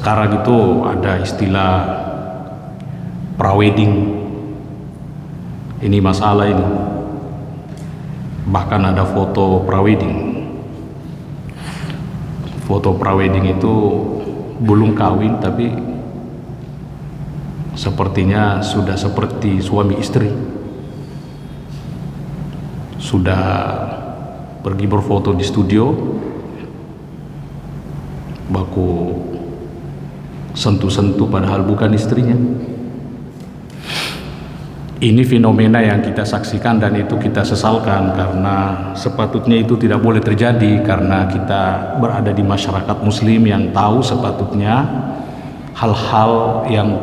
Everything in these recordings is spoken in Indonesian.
Sekarang itu ada istilah prawedding. Ini masalah ini. Bahkan ada foto prawedding. Foto prawedding itu belum kawin tapi sepertinya sudah seperti suami istri. Sudah pergi berfoto di studio, baku sentuh-sentuh padahal bukan istrinya. Ini fenomena yang kita saksikan dan itu kita sesalkan, karena sepatutnya itu tidak boleh terjadi, karena kita berada di masyarakat muslim yang tahu sepatutnya hal-hal yang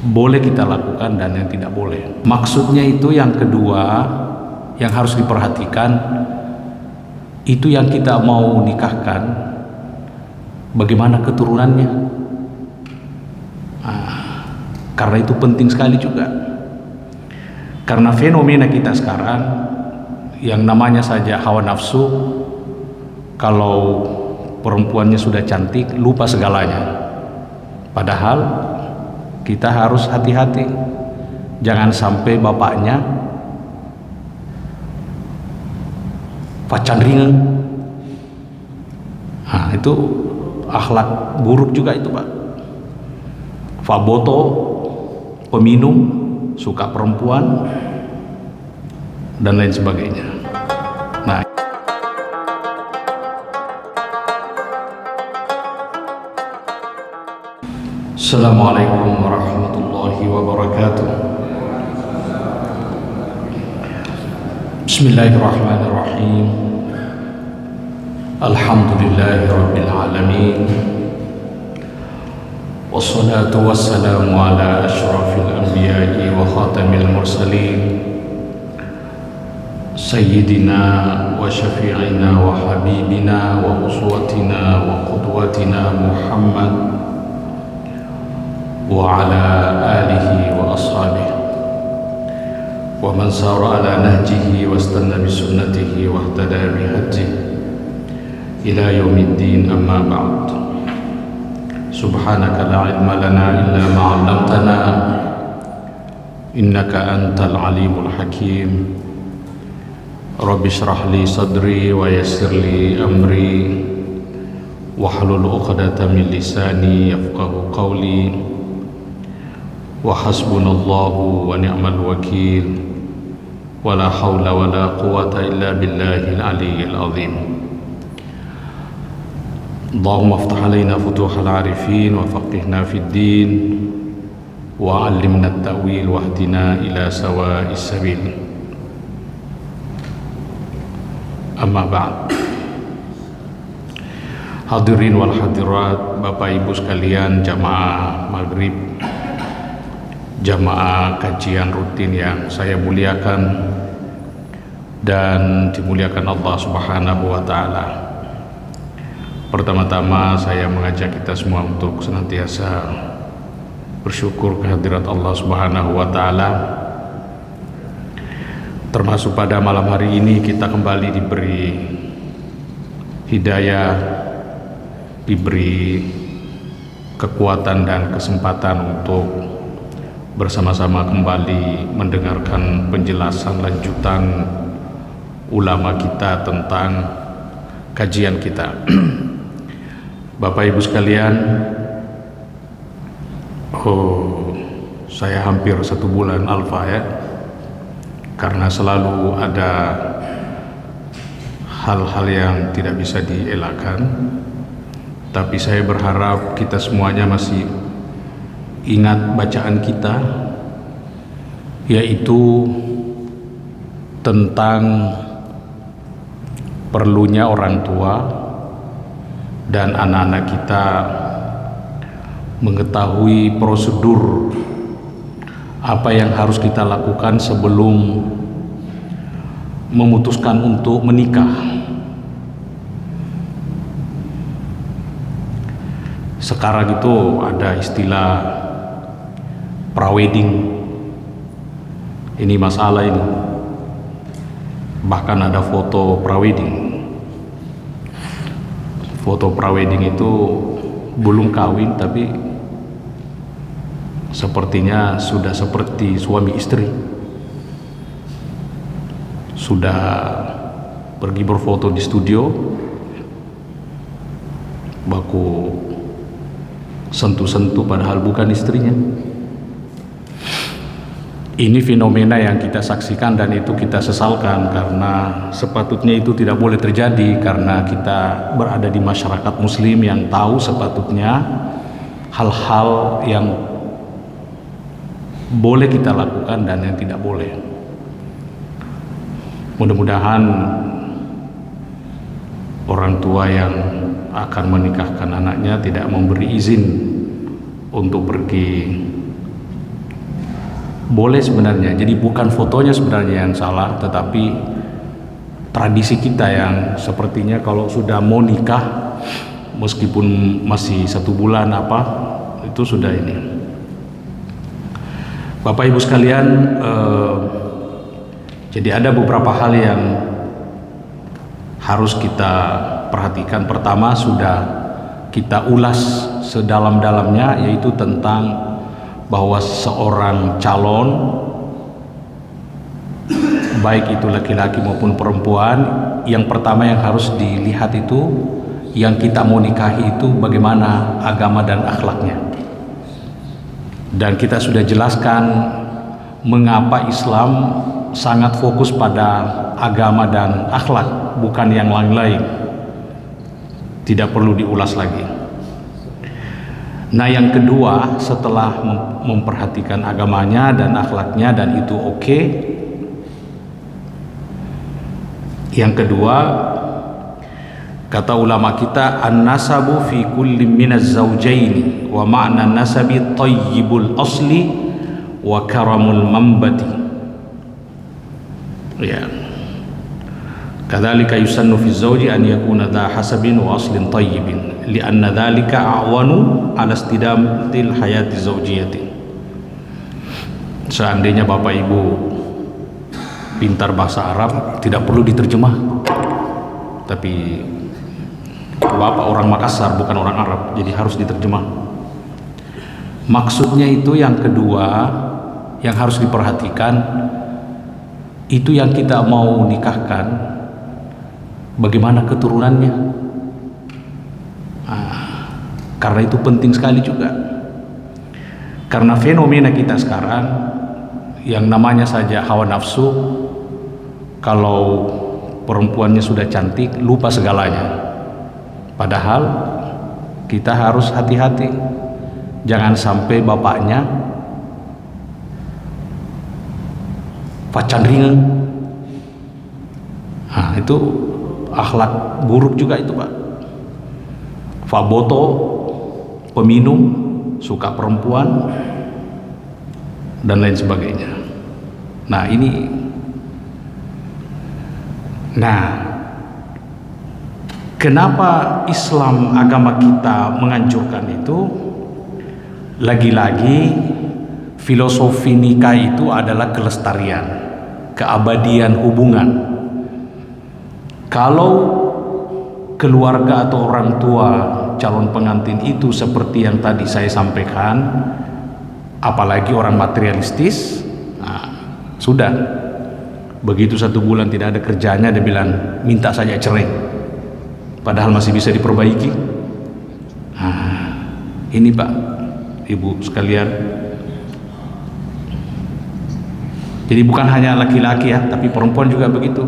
boleh kita lakukan dan yang tidak boleh. Maksudnya itu yang kedua yang harus diperhatikan, itu yang kita mau nikahkan bagaimana keturunannya. Karena itu penting sekali juga. Karena fenomena kita sekarang yang namanya saja hawa nafsu, kalau perempuannya sudah cantik lupa segalanya. Padahal kita harus hati-hati, jangan sampai bapaknya pacan ringan. Itu akhlak buruk juga itu, Pak. Faboto, peminum, suka perempuan, dan lain sebagainya. Nah, Assalamualaikum warahmatullahi wabarakatuh. Bismillahirrahmanirrahim. Alhamdulillahi rabbil alamin. Wassalatu wassalamu ala ashrafil anbiya'i wa khatamil mursalin, sayyidina wa syafi'ina wa habibina wa uswatina wa qudwatina Muhammad wa ala alihi wa ashabihi wa man sara ala nahjihi wa istanna bi sunnatihi wa ihtada bi hadihi ila yaumiddin, amma ba'd. Subhanaka la ilma lana illa ma 'allamtana innaka antal alimul hakim. Rabbi shrah li sadri wa yassir li amri wahlul 'uqdatam min lisani yafqahu qawli. Wa hasbunallahu wa ni'mal wakil. Wa la hawla wa la quwwata illa billahil aliyyil azim. Allahumma aftah alaina futuhal arifin wa faqihna fid din wa 'allimna at-ta'wil wahdina ila sawa'is sabil. Amma ba'd. Hadirin wal hadirat, Bapak Ibu sekalian, jamaah maghrib, jamaah kajian rutin yang saya muliakan dan dimuliakan Allah Subhanahu wa ta'ala. Pertama-tama saya mengajak kita semua untuk senantiasa bersyukur kehadirat Allah Subhanahu wa ta'ala. Termasuk pada malam hari ini kita kembali diberi hidayah, diberi kekuatan dan kesempatan untuk bersama-sama kembali mendengarkan penjelasan lanjutan ulama kita tentang kajian kita. Bapak Ibu sekalian, saya hampir 1 bulan alfa ya, karena selalu ada hal-hal yang tidak bisa dielakkan. Tapi saya berharap kita semuanya masih ingat bacaan kita, yaitu tentang perlunya orang tua dan anak-anak kita mengetahui prosedur apa yang harus kita lakukan sebelum memutuskan untuk menikah. Sekarang itu ada istilah prawedding. Ini masalah ini. Bahkan ada foto prawedding. Foto prawedding itu belum kawin tapi sepertinya sudah seperti suami istri, sudah pergi berfoto di studio, baku sentuh-sentuh padahal bukan istrinya. Ini fenomena yang kita saksikan dan itu kita sesalkan, karena sepatutnya itu tidak boleh terjadi, karena kita berada di masyarakat muslim yang tahu sepatutnya hal-hal yang boleh kita lakukan dan yang tidak boleh. Mudah-mudahan orang tua yang akan menikahkan anaknya tidak memberi izin untuk pergi. Boleh sebenarnya, jadi bukan fotonya sebenarnya yang salah, tetapi tradisi kita yang sepertinya kalau sudah mau nikah, meskipun masih 1 bulan itu sudah ini. Bapak Ibu sekalian, jadi ada beberapa hal yang harus kita perhatikan. Pertama, sudah kita ulas sedalam-dalamnya, yaitu tentang bahwa seorang calon, baik itu laki-laki maupun perempuan, yang pertama yang harus dilihat itu, yang kita mau nikahi itu bagaimana agama dan akhlaknya. Dan kita sudah jelaskan mengapa Islam sangat fokus pada agama dan akhlak, bukan yang lain-lain. Tidak perlu diulas lagi. Nah, yang kedua, setelah memperhatikan agamanya dan akhlaknya dan itu oke, yang kedua, kata ulama kita, an-nasabu fi kulli minaz zawjaini wa ma'na nasabi tayyibul asli wa karamul mambati. Ya. Kadzalika yusannu fi zawji an yakuna dha hasabin wa aslin tayyibin li'anna dzalika a'wanu 'ala istidamatil hayati zawjiyati. Seandainya Bapak Ibu pintar bahasa Arab, tidak perlu diterjemah. Tapi Bapak orang Makassar, bukan orang Arab, jadi harus diterjemah. Maksudnya itu yang kedua yang harus diperhatikan, itu yang kita mau nikahkan, bagaimana keturunannya. Karena itu penting sekali juga, karena fenomena kita sekarang yang namanya saja hawa nafsu, kalau perempuannya sudah cantik lupa segalanya. Padahal kita harus hati-hati, jangan sampai bapaknya pacan ringan. Itu akhlak buruk juga itu, Pak. Faboto, peminum, suka perempuan dan lain sebagainya. Nah, kenapa Islam agama kita menganjurkan itu? Lagi-lagi filosofi nikah itu adalah kelestarian, keabadian hubungan. Kalau keluarga atau orang tua calon pengantin itu seperti yang tadi saya sampaikan, apalagi orang materialistis, sudah begitu 1 bulan tidak ada kerjanya, dia bilang minta saja cerai, padahal masih bisa diperbaiki. Ini Pak Ibu sekalian, jadi bukan hanya laki-laki ya, tapi perempuan juga begitu.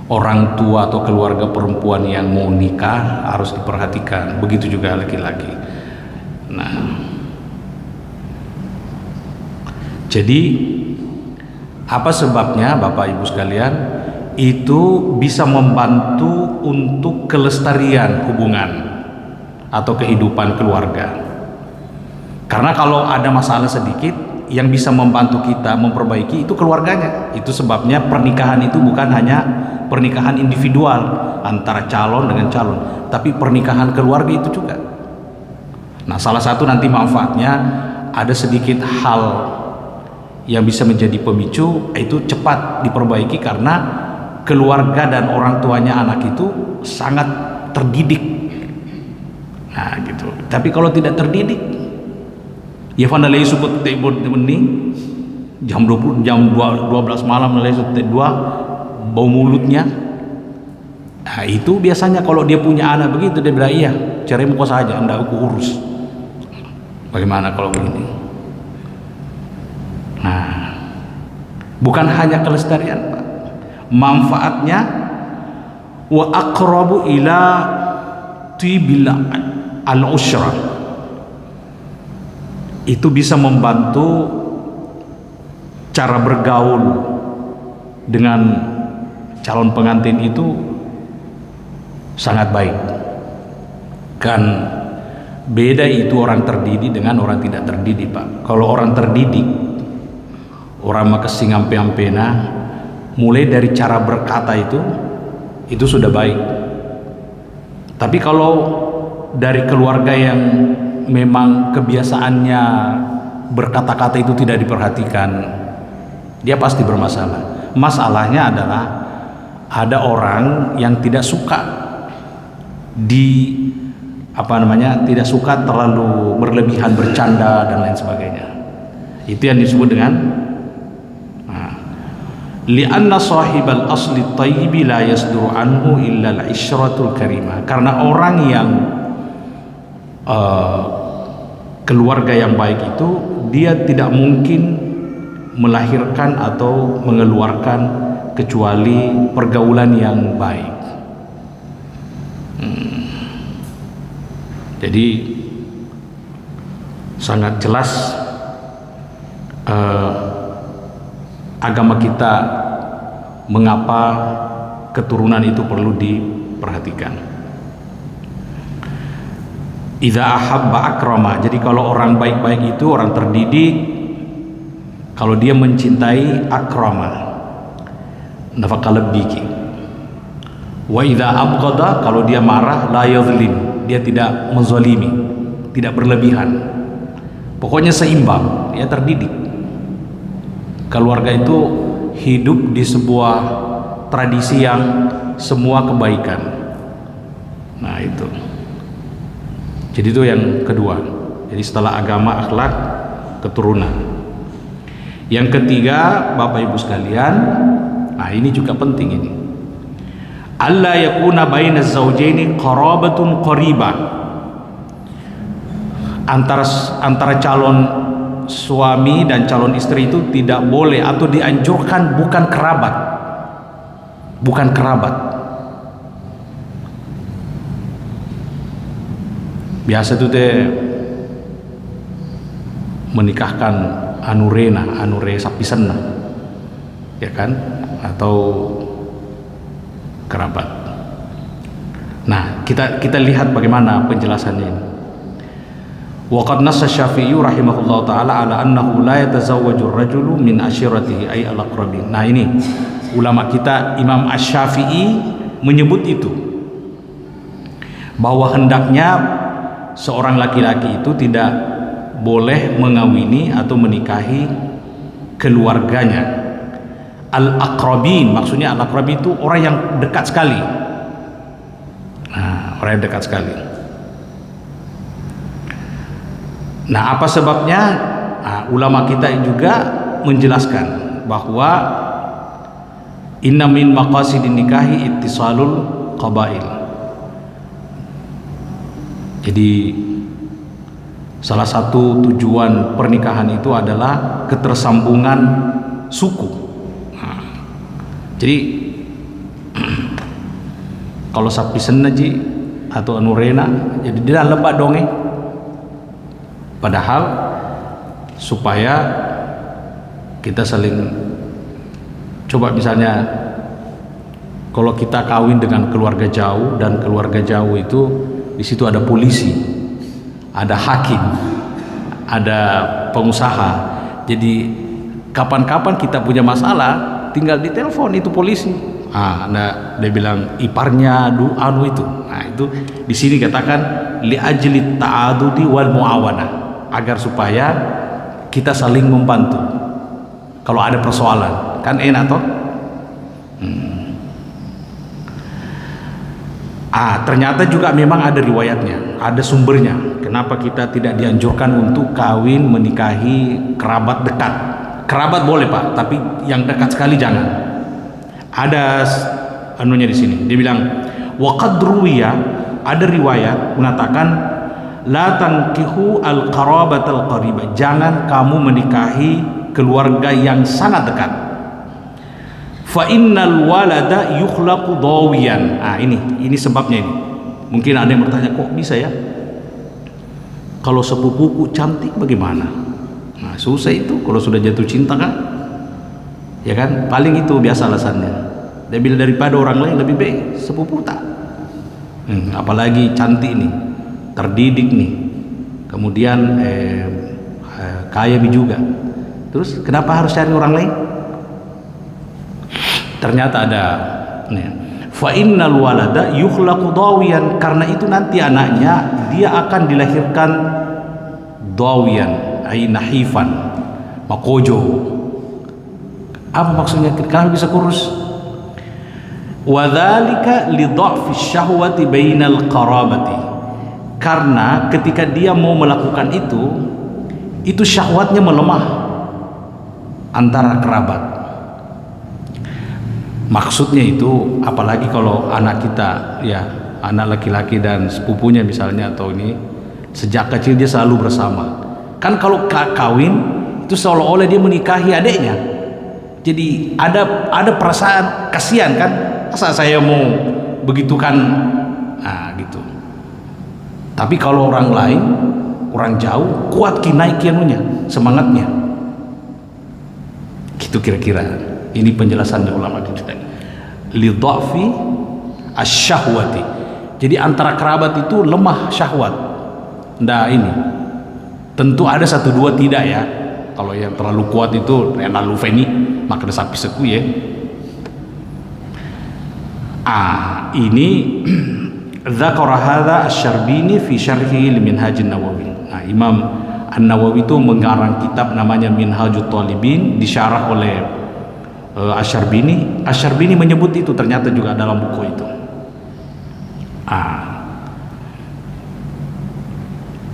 Orang tua atau keluarga perempuan yang mau nikah harus diperhatikan, begitu juga laki-laki. Nah, jadi apa sebabnya Bapak Ibu sekalian? Itu bisa membantu untuk kelestarian hubungan atau kehidupan keluarga. Karena kalau ada masalah sedikit, yang bisa membantu kita memperbaiki itu keluarganya. Itu sebabnya pernikahan itu bukan hanya pernikahan individual antara calon dengan calon, tapi pernikahan keluarga itu juga. Nah, salah satu nanti manfaatnya, ada sedikit hal yang bisa menjadi pemicu, itu cepat diperbaiki karena keluarga dan orang tuanya anak itu sangat terdidik. Nah gitu. Tapi kalau tidak terdidik, ya fana lay subut tebon ni jam 20 jam 12 malam lay subut 2 bau mulutnya. Nah itu biasanya kalau dia punya anak begitu dia bilang iya cari muka saja, anda aku urus. Bagaimana kalau begini? Nah, bukan hanya kelestarian, Pak. Manfaatnya wa aqrabu ila tibil al-usra. Itu bisa membantu cara bergaul dengan calon pengantin itu sangat baik. Kan beda itu orang terdidik dengan orang tidak terdidik, Pak. Kalau orang terdidik, orang makasih ngampe-ampena, mulai dari cara berkata itu sudah baik. Tapi kalau dari keluarga yang memang kebiasaannya berkata-kata itu tidak diperhatikan, dia pasti bermasalah. Masalahnya adalah ada orang yang tidak suka tidak suka terlalu berlebihan bercanda dan lain sebagainya. Itu yang disebut dengan li'anna sahibal asli tayyibi la yasduru anhu illa al-ishratul karimah. Karena orang yang keluarga yang baik itu dia tidak mungkin melahirkan atau mengeluarkan kecuali pergaulan yang baik. Jadi sangat jelas agama kita mengapa keturunan itu perlu diperhatikan. Idza ahabba akrama. Jadi kalau orang baik-baik itu orang terdidik, kalau dia mencintai akrama, nafaka lebih. Wa idza abghada, kalau dia marah la yadhlim, dia tidak menzalimi, tidak berlebihan. Pokoknya seimbang, dia terdidik. Keluarga itu hidup di sebuah tradisi yang semua kebaikan. Nah itu. Jadi itu yang kedua. Jadi setelah agama, akhlak, keturunan. Yang ketiga, Bapak Ibu sekalian, nah ini juga penting ini. Alla yakuna bainaz zawjaini qarabatun qaribah. Antara calon suami dan calon istri itu tidak boleh atau dianjurkan bukan kerabat. Bukan kerabat. Biasa itu teh menikahkan anure sapisan, ya kan, atau kerabat. Nah, kita lihat bagaimana penjelasannya ini. Wa qad nassa Syafi'i rahimahullah taala ala annahu la yatazawwaju ar-rajulu min ashiratihi ay al-aqrabin. Nah, ini ulama kita Imam Asy-Syafi'i menyebut itu, bahwa hendaknya seorang laki-laki itu tidak boleh mengawini atau menikahi keluarganya. Al-aqrabin, maksudnya al-aqrabin itu orang yang dekat sekali. Nah, orang yang dekat sekali. Nah, apa sebabnya? Nah, ulama kita juga menjelaskan bahwa inna min maqasidin nikahi ittisalul qabail. Jadi salah satu tujuan pernikahan itu adalah ketersambungan suku. Nah, jadi kalau sapi senaji atau anurena, jadi dia lebak dongeng. Padahal supaya kita saling, coba misalnya kalau kita kawin dengan keluarga jauh dan keluarga jauh itu di situ ada polisi, ada hakim, ada pengusaha. Jadi kapan-kapan kita punya masalah, tinggal ditelepon itu polisi. Dia bilang iparnya anu itu. Nah, itu di sini katakan li ajli ta'adudi wal muawana, agar supaya kita saling membantu. Kalau ada persoalan, kan enak toh? Ternyata juga memang ada riwayatnya, ada sumbernya. Kenapa kita tidak dianjurkan untuk kawin menikahi kerabat dekat? Kerabat boleh Pak, tapi yang dekat sekali jangan. Ada anunya di sini. Dia bilang, wa qad ruwiya, ada riwayat mengatakan la tankihu al-qarabat al-qaribah. Jangan kamu menikahi keluarga yang sangat dekat. Fa innal walada yukhlaqu dawiyan. Ini sebabnya ini. Mungkin ada yang bertanya, kok bisa ya? Kalau sepupuku cantik bagaimana? Susah itu kalau sudah jatuh cinta kan? Ya kan? Paling itu biasa alasannya. Dia bilang daripada orang lain lebih baik sepupu tak. Apalagi cantik nih, terdidik nih. Kemudian kaya juga. Terus kenapa harus cari orang lain? Ternyata ada fa innal walada yukhlaqu dawiyan, karena itu nanti anaknya dia akan dilahirkan dawiyan, ai nahifan, makojo. Apa maksudnya? Kenapa bisa kurus? Wa dzalika li dha'fi syahwati bainal qarabati, karena ketika dia mau melakukan itu syahwatnya melemah antara kerabat. Maksudnya itu, apalagi kalau anak kita, ya anak laki-laki dan sepupunya misalnya, atau ini sejak kecil dia selalu bersama. Kan kalau kawin itu seolah-olah dia menikahi adiknya. Jadi ada perasaan kasihan kan? Masa saya mau begitu kan? Gitu. Tapi kalau orang lain, orang jauh, kuat kinaikianunya, semangatnya. Gitu kira-kira. Ini penjelasannya ulama kita. Li dha'fi asy-syahwati. Jadi antara kerabat itu lemah syahwat. Nah ini tentu ada satu dua tidak ya. Kalau yang terlalu kuat itu lalu feni maka sapi seku ya. Ini dzakara hadza asy-Syarbini fi syarhi Minhaj an-Nawawi. Imam An-Nawawi itu mengarang kitab namanya Minhajut Thalibin, disyarah oleh Asy-Syarbini. Asy-Syarbini menyebut itu ternyata juga dalam buku itu.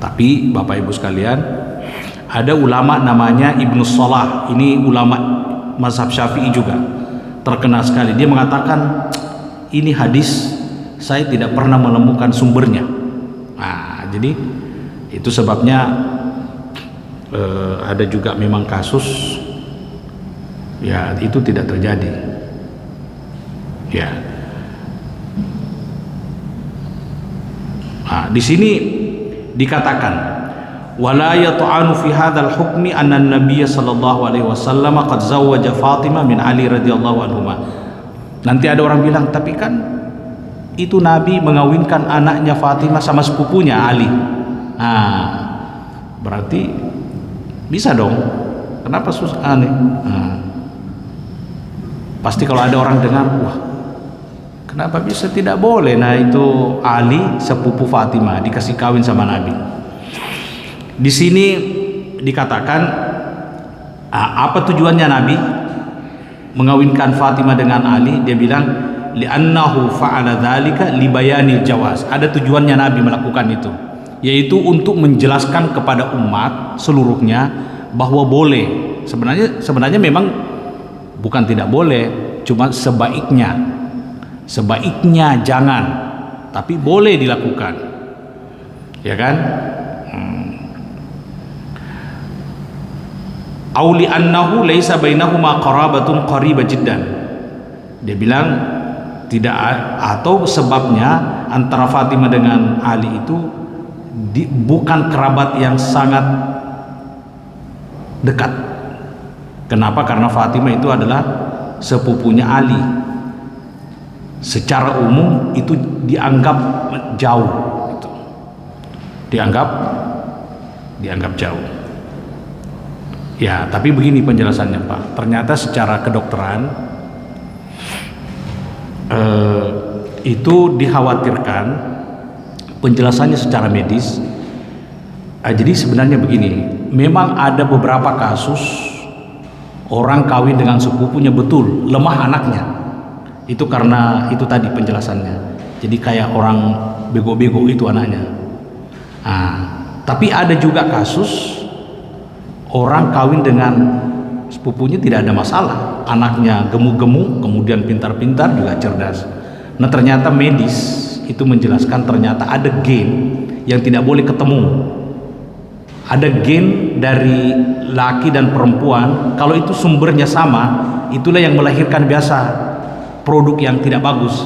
Tapi Bapak Ibu sekalian, ada ulama namanya Ibnu Shalah. Ini ulama mazhab Syafi'i juga, terkenal sekali. Dia mengatakan ini hadis saya tidak pernah menemukan sumbernya. Jadi itu sebabnya ada juga memang kasus ya itu tidak terjadi. Ya. Di sini dikatakan wala yata'anu fi hadzal hukmi anna an-nabiy sallallahu alaihi wasallam qad zawwaja Fatimah min Ali radhiyallahu anhuma. Nanti ada orang bilang, tapi kan itu Nabi mengawinkan anaknya Fatimah sama sepupunya Ali. Berarti bisa dong. Kenapa susah aneh? Pasti kalau ada orang dengar, wah, kenapa bisa tidak boleh? Nah itu Ali sepupu Fatimah dikasih kawin sama Nabi. Di sini dikatakan apa tujuannya Nabi mengawinkan Fatimah dengan Ali? Dia bilang li'annahu fa'ala dzalika libayani jawaz. Ada tujuannya Nabi melakukan itu, yaitu untuk menjelaskan kepada umat seluruhnya bahwa boleh. Sebenarnya memang bukan tidak boleh, cuma sebaiknya jangan, tapi boleh dilakukan, ya kan? Auli annahu laisa bainahuma qarabatun qaribah jiddan. Dia bilang tidak, atau sebabnya antara Fatimah dengan Ali itu bukan kerabat yang sangat dekat. Kenapa? Karena Fatimah itu adalah sepupunya Ali. Secara umum itu dianggap jauh, gitu. dianggap jauh. Ya, tapi begini penjelasannya Pak. Ternyata secara kedokteran itu dikhawatirkan penjelasannya secara medis. Jadi sebenarnya begini, memang ada beberapa kasus orang kawin dengan sepupunya betul lemah anaknya, itu karena itu tadi penjelasannya, Jadi kayak orang bego-bego itu anaknya. Tapi ada juga kasus orang kawin dengan sepupunya tidak ada masalah, anaknya gemuk-gemuk, kemudian pintar-pintar juga cerdas. Nah ternyata medis itu menjelaskan ternyata ada gen yang tidak boleh ketemu. Ada gen dari laki dan perempuan, kalau itu sumbernya sama, itulah yang melahirkan biasa produk yang tidak bagus.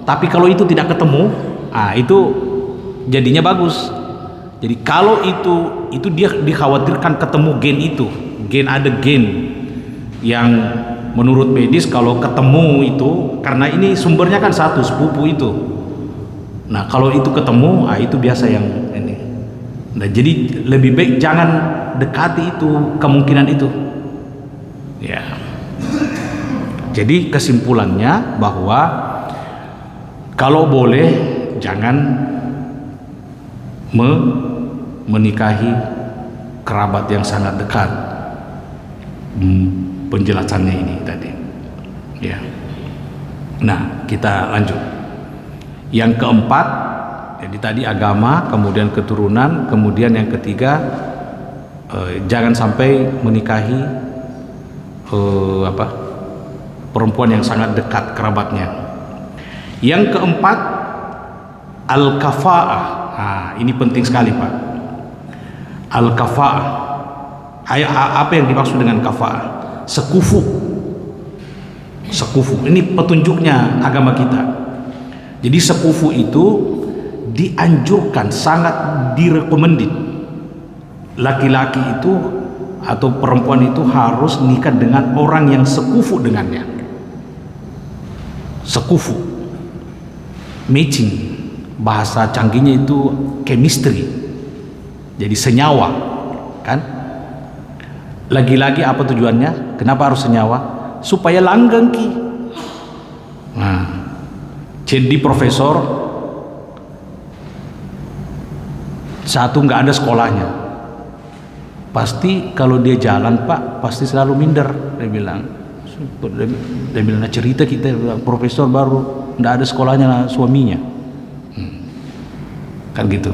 Tapi kalau itu tidak ketemu, itu jadinya bagus. Jadi kalau itu dia dikhawatirkan ketemu gen, ada gen yang menurut medis kalau ketemu itu, karena ini sumbernya kan satu, sepupu itu. Nah kalau itu ketemu, itu biasa yang ini. Nah jadi lebih baik jangan dekati itu, kemungkinan itu. Ya. Jadi kesimpulannya bahwa kalau boleh jangan menikahi kerabat yang sangat dekat. Penjelasannya ini tadi. Ya. Nah, kita lanjut. Yang keempat, jadi tadi agama, kemudian keturunan, kemudian yang ketiga jangan sampai menikahi perempuan yang sangat dekat kerabatnya. Yang keempat, al-kafa'ah. Ini penting sekali Pak. Al-kafa'ah. Apa yang dimaksud dengan kafa'ah? Sekufu. Ini petunjuknya agama kita. Jadi sekufu itu dianjurkan, sangat direkomendit. Laki-laki itu atau perempuan itu harus nikah dengan orang yang sekufu dengannya. Sekufu, matching, bahasa canggihnya itu chemistry, jadi senyawa kan. Lagi-lagi apa tujuannya, kenapa harus senyawa? Supaya langgeng ki. Nah, jadi profesor satu nggak ada sekolahnya, pasti kalau dia jalan Pak pasti selalu minder. Dia bilang cerita kita profesor baru nggak ada sekolahnya suaminya. Kan gitu.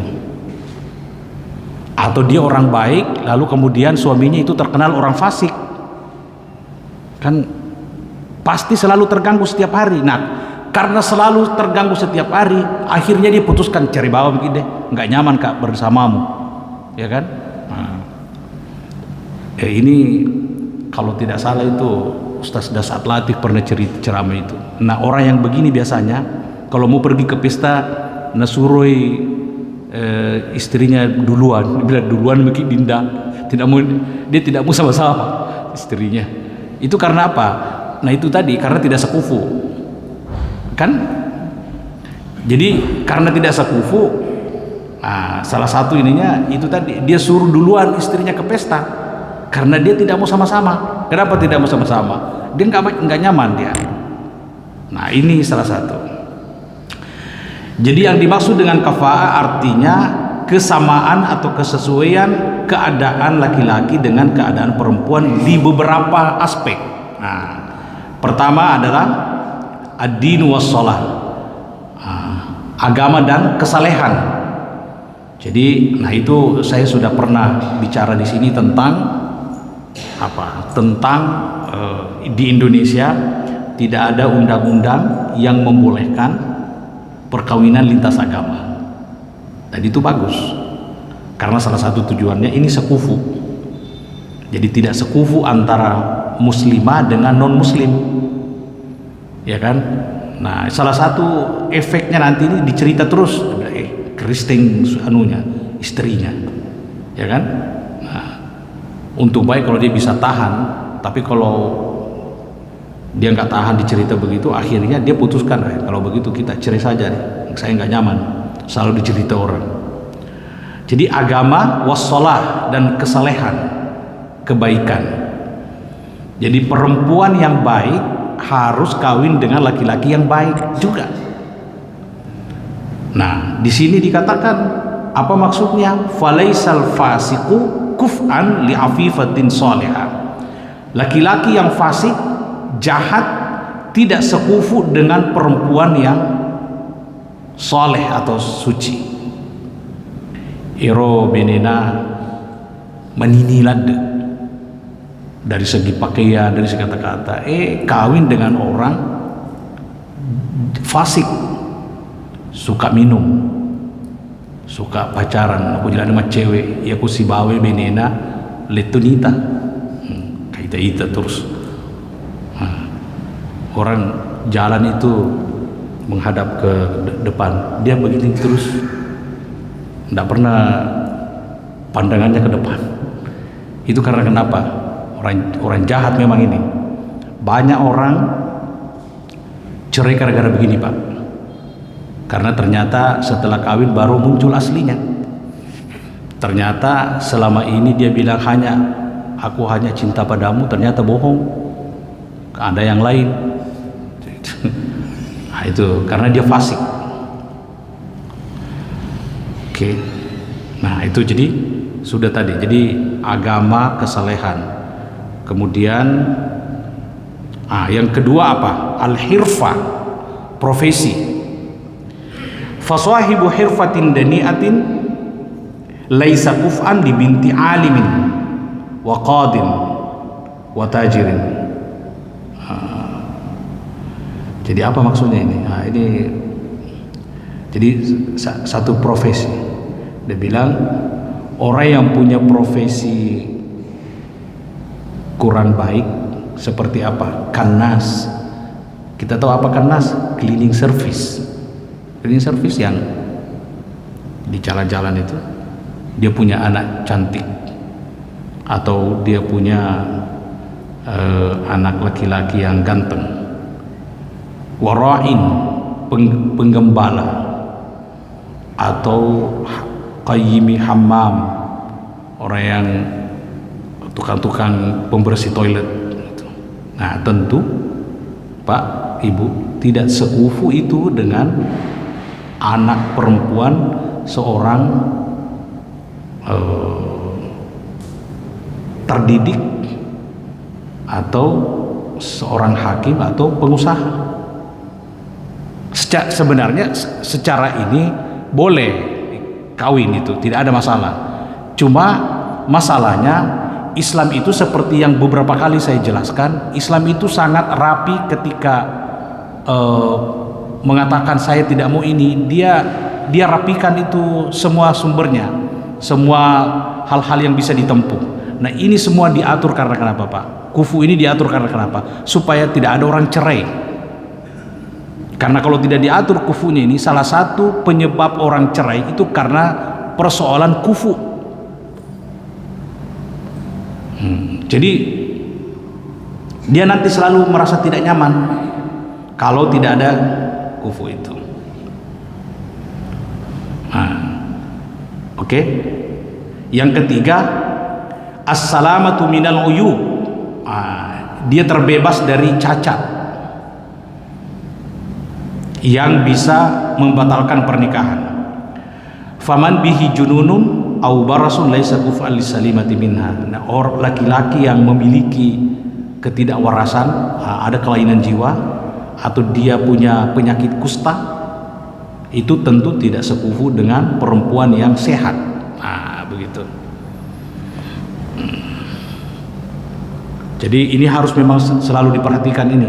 Atau dia orang baik lalu kemudian suaminya itu terkenal orang fasik, kan pasti selalu terganggu setiap hari. Nah karena selalu terganggu setiap hari, akhirnya dia putuskan cari bawa begini deh, nggak nyaman Kak bersamamu, ya kan. Ini kalau tidak salah itu Ustaz Dasat Latif pernah cerita ceramah itu. Nah orang yang begini biasanya kalau mau pergi ke pesta nasuroi istrinya duluan, bilang duluan mungkin Dinda, dia tidak mau sama-sama istrinya. Itu karena apa? Nah itu tadi karena tidak sekufu, kan? Jadi karena tidak sekufu, salah satu ininya itu tadi dia suruh duluan istrinya ke pesta karena dia tidak mau sama-sama. Kenapa tidak mau sama-sama? Dia nggak nyaman dia. Nah ini salah satu. Jadi yang dimaksud dengan kafa'ah artinya kesamaan atau kesesuaian keadaan laki-laki dengan keadaan perempuan di beberapa aspek. Pertama adalah ad-din was shalah, agama dan kesalehan. Jadi, itu saya sudah pernah bicara di sini tentang apa? Tentang di Indonesia tidak ada undang-undang yang membolehkan perkawinan lintas agama. Dan itu bagus karena salah satu tujuannya ini sekufu. Jadi tidak sekufu antara muslimah dengan non muslim, ya kan. Nah salah satu efeknya nanti ini dicerita terus Kristen anunya istrinya, ya kan. Nah, untuk baik kalau dia bisa tahan, tapi kalau dia nggak tahan dicerita begitu, akhirnya dia putuskan kalau begitu kita cerai saja deh, saya nggak nyaman selalu dicerita orang. Jadi agama wassalah dan kesalehan, kebaikan. Jadi perempuan yang baik harus kawin dengan laki-laki yang baik juga. Nah di sini dikatakan apa maksudnya? Falaisal fasiku kuf'an li afifatin salihah. Laki-laki yang fasik, jahat, tidak sekufu dengan perempuan yang soleh atau suci. Iro benena meninilad dari segi pakaian, dari segi kata-kata. Kawin dengan orang fasik, suka minum, suka pacaran. Aku jalan sama cewek, ya aku si bawe benena letunita, kaita ita terus. Orang jalan itu menghadap ke depan, dia begini terus, tidak pernah pandangannya ke depan. Itu karena kenapa? Orang jahat memang ini. Banyak orang cerai gara-gara begini, Pak. Karena ternyata setelah kawin baru muncul aslinya. Ternyata selama ini dia bilang aku hanya cinta padamu, ternyata bohong. Ada yang lain. Nah, itu karena dia fasik. Oke. Nah, itu jadi sudah tadi. Jadi agama, kesalehan. Kemudian yang kedua apa? Al-hirfah, profesi. Fasahibu hirfatin dani'atin laisa kuf'an li binti alimin wa qadin wa tajirin. Jadi apa maksudnya ini? Jadi satu profesi. Dia bilang orang yang punya profesi kurang baik seperti apa? Kannas. Kita tahu apa kannas? Cleaning service. Cleaning service yang di jalan-jalan itu dia punya anak cantik atau dia punya anak laki-laki yang ganteng. Wara'in, penggembala, atau qayyimi hammam, orang yang tukang-tukang pembersih toilet. Nah, tentu Pak, Ibu, tidak sekufu itu dengan anak perempuan seorang terdidik atau seorang hakim atau pengusaha. Sebenarnya secara ini boleh kawin, itu tidak ada masalah. Cuma masalahnya Islam itu seperti yang beberapa kali saya jelaskan, Islam itu sangat rapi ketika mengatakan saya tidak mau ini. Dia rapikan itu semua sumbernya, semua hal-hal yang bisa ditempuh. Nah, ini semua diatur karena kenapa, Pak? Kufu ini diatur karena kenapa? Supaya tidak ada orang cerai. Karena kalau tidak diatur kufunya ini, salah satu penyebab orang cerai itu karena persoalan kufu. Jadi dia nanti selalu merasa tidak nyaman kalau tidak ada kufu itu. Oke. Yang ketiga, as-salamatu minal uyub. Dia terbebas dari cacat yang bisa membatalkan pernikahan. Faman bihi jununun au barasun laisa kuf'an lisalimati minha. Nah, orang laki-laki yang memiliki ketidakwarasan, ada kelainan jiwa atau dia punya penyakit kusta, itu tentu tidak sekufu dengan perempuan yang sehat. Begitu. Jadi ini harus memang selalu diperhatikan ini.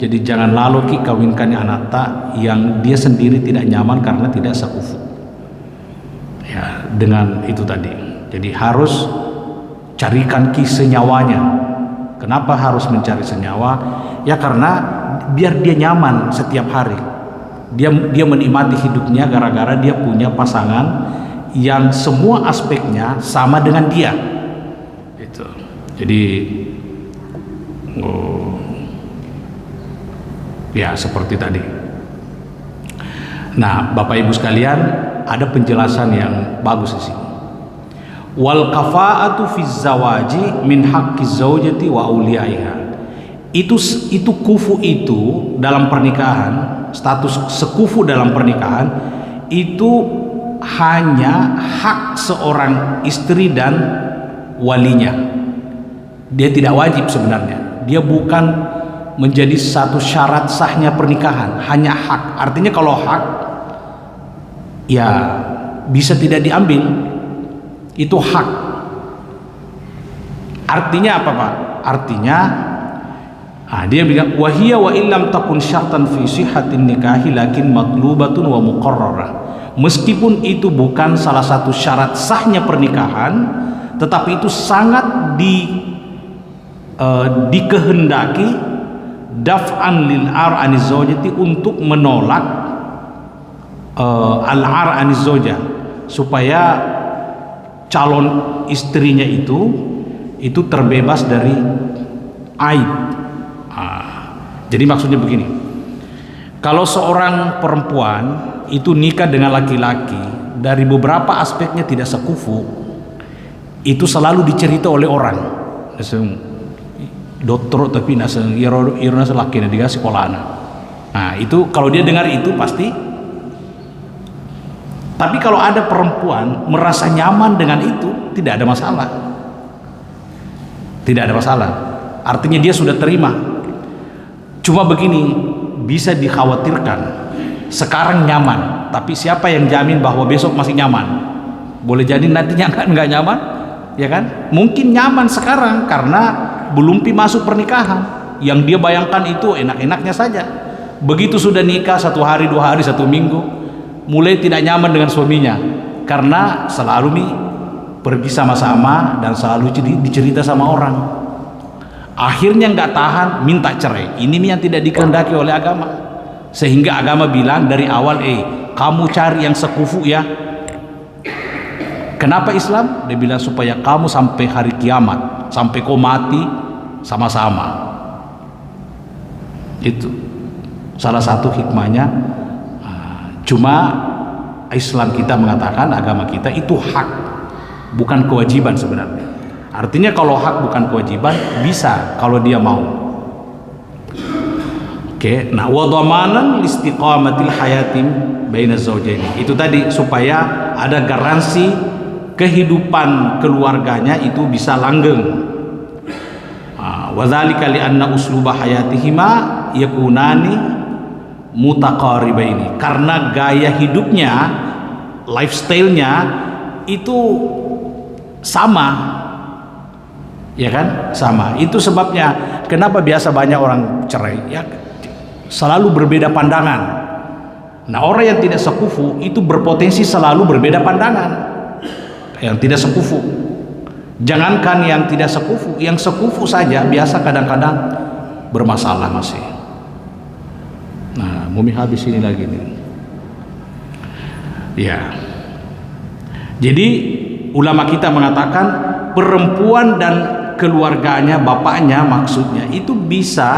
Jadi jangan lalu kawinkan anak yang dia sendiri tidak nyaman karena tidak sekufu. Ya, dengan itu tadi. Jadi harus carikan senyawanya. Kenapa harus mencari senyawa? Ya karena biar dia nyaman setiap hari. Dia menikmati hidupnya gara-gara dia punya pasangan yang semua aspeknya sama dengan dia. Itu. Jadi ya seperti tadi. Nah, Bapak Ibu sekalian, ada penjelasan yang bagus di sini. Wal kafa'atu fi zawaji min haqqi zaujati wa auliyaiha. Itu kufu itu dalam pernikahan, status sekufu dalam pernikahan itu hanya hak seorang istri dan walinya. Dia tidak wajib sebenarnya. Dia bukan menjadi satu syarat sahnya pernikahan, hanya hak. Artinya kalau hak ya bisa tidak diambil, itu hak. Artinya apa Pak? Artinya dia bilang wahiyya wa illam takun syartan fi sihhatin nikahi lakin matlubatun wa muqarrarah. Meskipun itu bukan salah satu syarat sahnya pernikahan, tetapi itu sangat dikehendaki daf'an lil ar aniz zawjati, untuk menolak al ar aniz zawjah, supaya calon istrinya itu terbebas dari aib. Jadi maksudnya begini, kalau seorang perempuan itu nikah dengan laki-laki, dari beberapa aspeknya tidak sekufu, itu selalu dicerita oleh orang. Dokter tapi naseng irona laki dia sekolahana. Nah itu kalau dia dengar itu pasti. Tapi kalau ada perempuan merasa nyaman dengan itu, tidak ada masalah. Tidak ada masalah. Artinya dia sudah terima. Cuma begini, bisa dikhawatirkan. Sekarang nyaman, tapi siapa yang jamin bahwa besok masih nyaman? Boleh jadi nantinya nggak nyaman, ya kan? Mungkin nyaman sekarang karena belum masuk pernikahan. Yang dia bayangkan itu enak-enaknya saja. Begitu sudah nikah 1 hari, 2 hari, 1 minggu, mulai tidak nyaman dengan suaminya karena selalu pergi sama-sama dan selalu dicerita sama orang. Akhirnya nggak tahan, minta cerai. Ini yang tidak dikehendaki oleh agama. Sehingga agama bilang dari awal, kamu cari yang sekufu ya. Kenapa Islam? Dia bilang supaya kamu sampai hari kiamat, sampai kau mati sama-sama. Itu salah satu hikmahnya. Cuma Islam kita mengatakan, agama kita itu hak, bukan kewajiban sebenarnya. Artinya kalau hak bukan kewajiban, bisa kalau dia mau. Oke, nah wa dhamanan listiqamatil hayatim baina zawjaini. Itu tadi supaya ada garansi kehidupan keluarganya itu bisa langgeng. Wa dzalika li anna usluba hayatihima yakunani mutaqaribaini. Karena gaya hidupnya, lifestyle-nya itu sama. Ya kan, sama. Itu sebabnya kenapa biasa banyak orang cerai, ya selalu berbeda pandangan. Nah orang yang tidak sekufu itu berpotensi selalu berbeda pandangan. Yang tidak sekufu, jangankan yang tidak sekufu, yang sekufu saja biasa kadang-kadang bermasalah masih. Nah Mumi habis ini lagi nih. Ya, jadi ulama kita mengatakan perempuan dan keluarganya, bapaknya maksudnya, itu bisa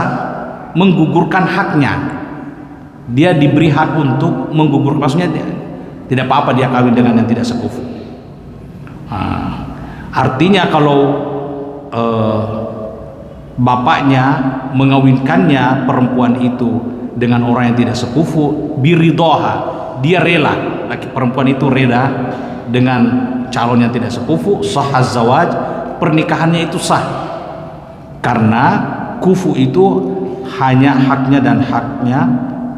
menggugurkan haknya. Dia diberi hak untuk menggugur, maksudnya tidak apa-apa dia kawin dengan yang tidak sekufu. Artinya kalau bapaknya mengawinkannya perempuan itu dengan orang yang tidak sekufu, biridoha, dia rela, laki perempuan itu rela dengan calon yang tidak sekufu, sahaz zawaj, pernikahannya itu sah. Karena kufu itu hanya haknya dan haknya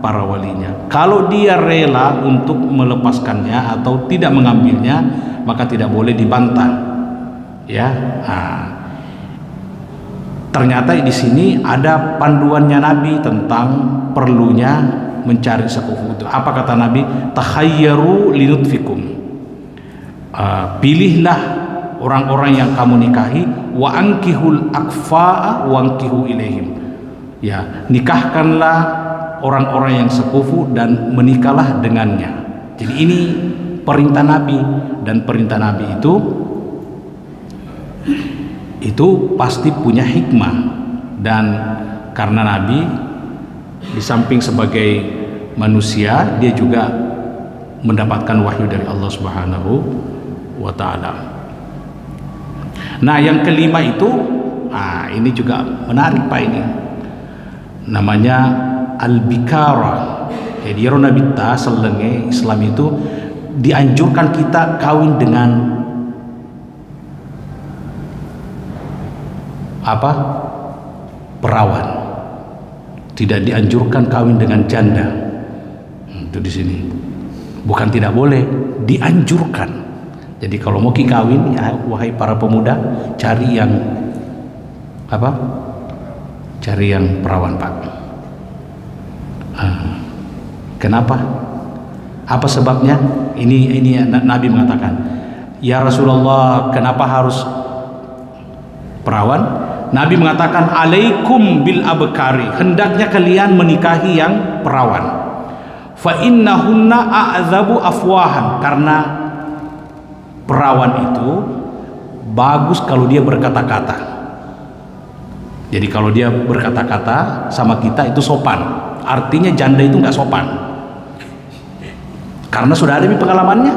para walinya. Kalau dia rela untuk melepaskannya atau tidak mengambilnya, maka tidak boleh dibantah. Ya, ternyata di sini ada panduannya Nabi tentang perlunya mencari sekufu itu. Apa kata Nabi? Takhayyaru linutfikum. Pilihlah orang-orang yang kamu nikahi, wa ankihul akfa'a wa ankihu ilaihim. Ya, nikahkanlah orang-orang yang sekufu dan menikahlah dengannya. Jadi ini perintah Nabi, dan perintah Nabi itu pasti punya hikmah. Dan karena Nabi di samping sebagai manusia, dia juga mendapatkan wahyu dari Allah Subhanahu wa ta'ala. Nah yang kelima itu, ini juga menarik Pak, ini namanya al-bikara. Jadi Nabi ta selenge Islam itu dianjurkan kita kawin dengan apa? Perawan. Tidak dianjurkan kawin dengan janda. Itu di sini. Bukan tidak boleh, dianjurkan. Jadi kalau mau kawin, ya, wahai para pemuda, cari yang apa? Cari yang perawan, Pak. Kenapa? Apa sebabnya? Ini Nabi mengatakan, ya Rasulullah, kenapa harus perawan? Nabi mengatakan, alaikum bil abkari, hendaknya kalian menikahi yang perawan. Fa innahunna a'zabu afwahan, karena perawan itu bagus kalau dia berkata-kata. Jadi kalau dia berkata-kata sama kita itu sopan. Artinya janda itu nggak sopan. Karena sudah ada pengalamannya.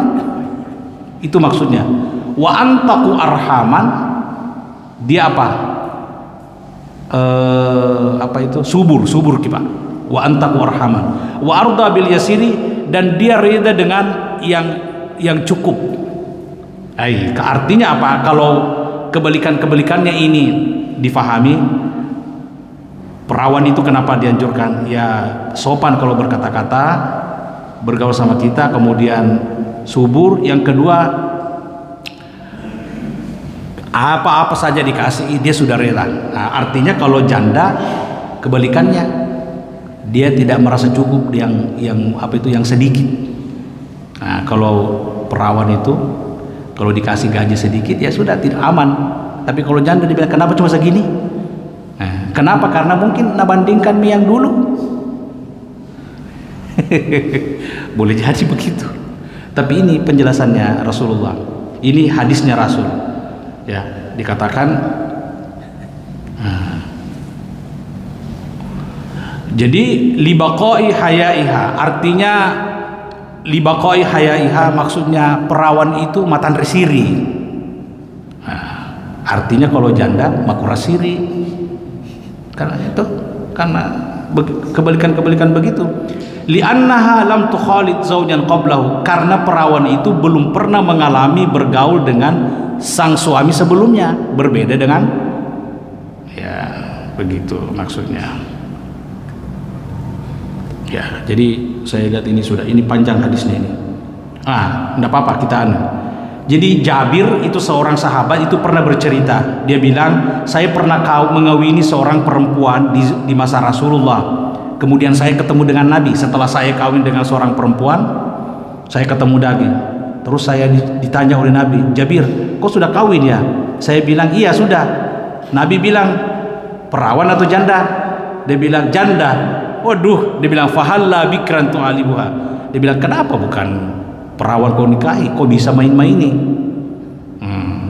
Itu maksudnya. Wa antaku arhaman, dia apa? Apa itu? Subur kita. Wa antaku arhaman. Wa arda bil yasiri, dan dia rida dengan yang cukup. Artinya apa? Kalau kebalikannya ini difahami, perawan itu kenapa dianjurkan? Ya sopan kalau berkata-kata, bergaul sama kita, kemudian subur. Yang kedua, apa-apa saja dikasih dia sudah rela. Nah, artinya kalau janda kebalikannya, dia tidak merasa cukup yang sedikit. Nah, kalau perawan itu kalau dikasih gaji sedikit ya sudah, tidak aman. Tapi kalau janda dibilang kenapa cuma segini? Nah, kenapa? Karena mungkin nabandingkan yang dulu. Boleh jadi begitu. Tapi ini penjelasannya Rasulullah. Ini hadisnya Rasul. Ya, dikatakan jadi libaqai hayaiha, artinya libaqai hayaiha maksudnya perawan itu matan resiri. Artinya kalau janda makura siri. Karena kebalikan begitu. Li'annaha lam tukhalid zawjan qablahu, karena perawan itu belum pernah mengalami bergaul dengan sang suami sebelumnya, berbeda dengan ya begitu maksudnya. Ya, jadi saya lihat ini panjang hadisnya ini. Enggak apa-apa kita Jadi Jabir itu seorang sahabat itu pernah bercerita. Dia bilang, saya pernah mengawini seorang perempuan di masa Rasulullah. Kemudian saya ketemu dengan Nabi. Setelah saya kawin dengan seorang perempuan, saya ketemu Nabi. Terus saya ditanya oleh Nabi, Jabir, kau sudah kawin ya? Saya bilang, iya sudah. Nabi bilang, perawan atau janda? Dia bilang, janda. Waduh, dia bilang, fahalla bikran tu'alibuha. Dia bilang, kenapa bukan perawan kau nikahi, kau bisa main-maini,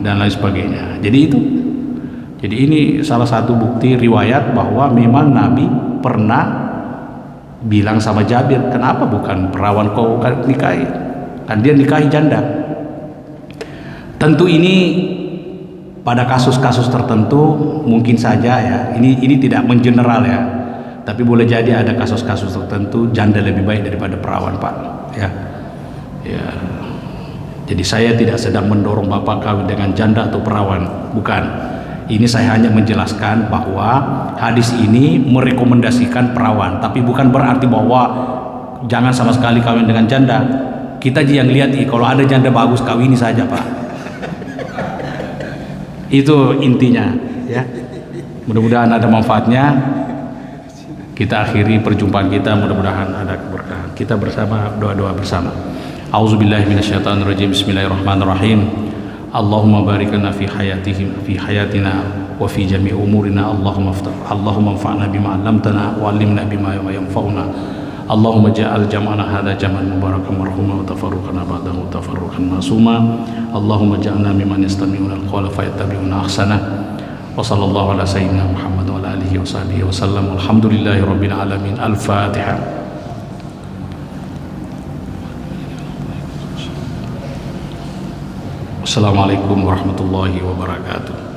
dan lain sebagainya. Jadi ini salah satu bukti riwayat bahwa memang Nabi pernah bilang sama Jabir, kenapa bukan perawan kau nikahi, kan dia nikahi janda. Tentu ini pada kasus-kasus tertentu mungkin saja ya, ini tidak mengeneral ya, tapi boleh jadi ada kasus-kasus tertentu janda lebih baik daripada perawan, Pak, ya. Ya, jadi saya tidak sedang mendorong Bapak kawin dengan janda atau perawan, bukan. Ini saya hanya menjelaskan bahwa hadis ini merekomendasikan perawan, tapi bukan berarti bahwa jangan sama sekali kawin dengan janda. Kita yang lihat kalau ada janda bagus kawini saja, Pak. Itu intinya, ya. Mudah-mudahan ada manfaatnya. Kita akhiri perjumpaan kita, mudah-mudahan ada keberkahan. Kita bersama doa-doa bersama. A'udzubillahi minasyaitonirrajim. Bismillahirrahmanirrahim. Allahumma barik lana fi hayatina wa fi jami' umurina. Allahumma anfa'na bima 'allamtana wa 'allimna bima yanfa'una. Allahumma ja'al jam'ana hadha jam'an mubarakan marhuma wa tafarruqana ba'dahu tafarruqan masuma. Allahumma ja'alna mimman yastami'una al-qawla fayattabi'una ahsanah. Wa sallallahu ala sayyidina Muhammad wa ala alihi wa sahbihi wa sallam. Alhamdulillahi rabbil alamin. Al-Fatihah. Assalamualaikum warahmatullahi wabarakatuh.